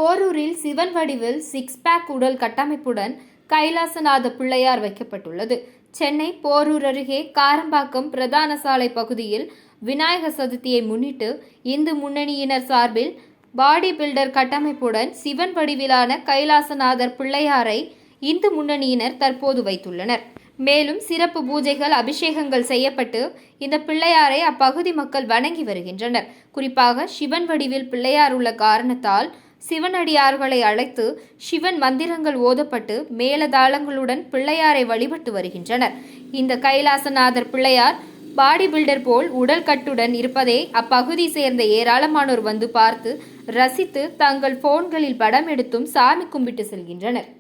போரூரில் சிவன் வடிவில் 6 பேக் உடல் கட்டமைப்புடன் கைலாசநாத பிள்ளையார் வைக்கப்பட்டுள்ளது. சென்னை போரூர் அருகே காரம்பாக்கம் பிரதான சாலை பகுதியில் விநாயகர் சதுர்த்தியை முன்னிட்டு இந்து முன்னணியினர் சார்பில் பாடி பில்டர் கட்டமைப்புடன் சிவன் வடிவிலான கைலாசநாதர் பிள்ளையாரை இந்து முன்னணியினர் தற்போது வைத்துள்ளனர். மேலும் சிறப்பு பூஜைகள், அபிஷேகங்கள் செய்யப்பட்டு இந்த பிள்ளையாரை அப்பகுதி மக்கள் வணங்கி வருகின்றனர். குறிப்பாக சிவன் வடிவில் பிள்ளையார் உள்ள காரணத்தால் சிவனடியார்களை அழைத்து சிவன் மந்திரங்கள் ஓதப்பட்டு மேலதாளங்களுடன் பிள்ளையாரை வழிபட்டு வருகின்றனர். இந்த கைலாசநாதர் பிள்ளையார் பாடி பில்டர் போல் உடல் கட்டுடன் இருப்பதை அப்பகுதி சேர்ந்த ஏராளமானோர் வந்து பார்த்து ரசித்து தங்கள் போன்களில் படம் எடுத்தும் சாமி கும்பிட்டு செல்கின்றனர்.